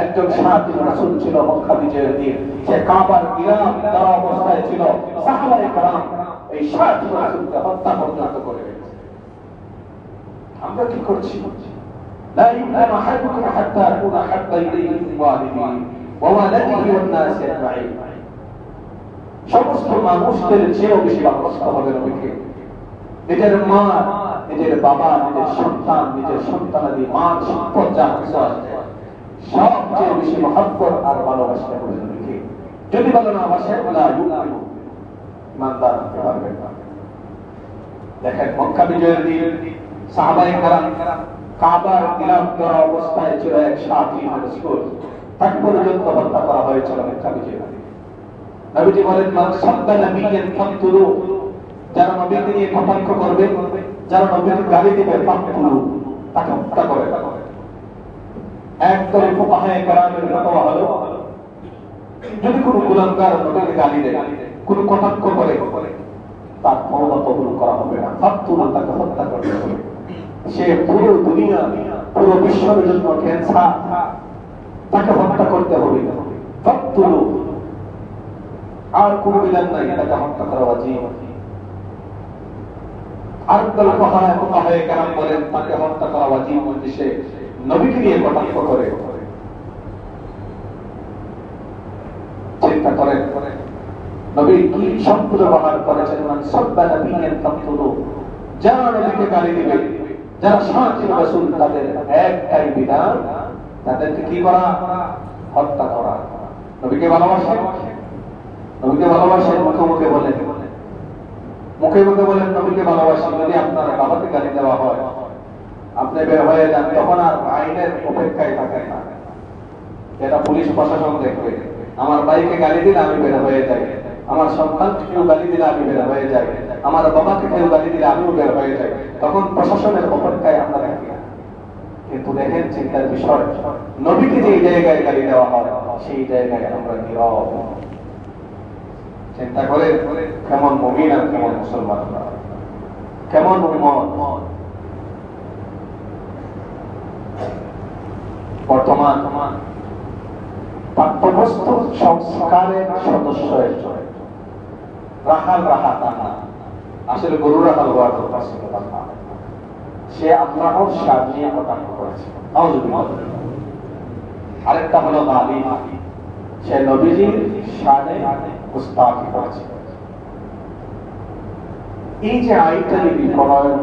একজন সাহাবী রাসূল ছিল মক্কা বিজয়ের দিন, সে কাবার গিলাফ ধরা অবস্থায় ছিল, সাহাবায়ে কেরাম এই সাহাবী রাসূলকে হত্যা পর্যন্ত করে দিয়েছে। আমরা কি করছি? لا يؤمن أحدكم حتى أكون أحب إليه من والده وولده والناس أجمعين। সমস্ত মানুষদের চেয়েও বেশি ভালোবাসতে হবে নবীকে। নিজের মা, নিজের বাবা, নিজের সন্তান, নিজের সন্তানাদি, মান সম্পদ যা কিছু আছে সবচেয়ে বেশি মহব্বত আর ভালোবাসতে হবে নবীকে। যদি ভালো না বাসেন লা ইউমিনু, ইমানদার হতে পারবেন না। দেখেন মক্কা বিজয়ের দিন সাহাবায়ে কেরাম কাবার গিলাফ করা অবস্থায় ছিল এক সাথী রাসূল, তাকে পর্যন্ত হত্যা করা হয়েছিল মক্কা বিজয়ের দিন। নবীজি বলেন মান সাব্বা নাবিয়ান ফাকতুলু, যারা নবীকে নিয়ে কটাক্ষ করবে, যারা নবীকে গালি দিবে ফাকতুলু, তাকে হত্যা করে। একদল ফুকাহায়ে কেরামের ফতোয়া হলো যদি কোনো গুনাহগার নবীকে গালি দেয়, কোনো কটাক্ষ করে, তার তওবা কবুল করা হবে না, ফাকতুলু, তাকে হত্যা করতে হবে। সে পুরো দুনিয়া, পুরো বিশ্বের জন্য ক্যান্সার, তাকে হত্যা করতে হবে, ফাকতুলু, আর কোন বিধান নাই, তাকে হত্যা করা ওয়াজিব। আরেকদল ফুকাহায়ে কেরাম বলেন তাকে হত্যা করা ওয়াজিব যদি সে নবীকে নিয়ে কটাক্ষ করে। চিন্তা করেন নবী কি শব্দ ব্যবহার করেছেন, মান সাব্বা নাবিয়ান ফাকতুলু, যারা নবীকে গালি দিবে, যারা সাহায্য রাসূল, তাদের একটাই বিধান, তাদেরকে কি করা? হত্যা করা। নবীকে ভালোবাসেন, নবীকে ভালোবাসেন, মুখে মুখে বলেন, মুখে মুখে বলেন নবীকে ভালোবাসেন। যদি আপনার বাবাকে গালি দেওয়া হয়, আপনি বের হয়ে যান, তখন আর আইনের অপেক্ষায় থাকেন না, এটা পুলিশ প্রশাসন দেখবে। আমার ভাইকে গালি দিলে আমি বের হয়ে যাই, আমার সন্তানকে কেউ গালি দিলে আমি বের হয়ে যাই, আমার বাবাকে কেউ গালি দিলে আমিও বের হয়ে যাই, তখন প্রশাসনের অপেক্ষায় আমরা থাকি। কিন্তু দেখেন চিন্তার বিষয়, নবীকে যে জায়গায় গালি দেওয়া হয় সেই জায়গায় আমরা নীরব। চিন্তা করে কেমন মুমিন আর কেমন মুসলমান, কেমন উম্মত। বর্তমান প্রাপ্তবয়স্ক সংস্কারের সদস্য রাহাল না, আসলে গরু রাহাল হওয়ার কথা ছিল না, সে আল্লাহর শান নিয়ে কটাক্ষ করেছে। আরেকটা হলো গালি, সে নবীজির শানে গুস্তাখি করেছে। এই যে আইনটা বিকরণ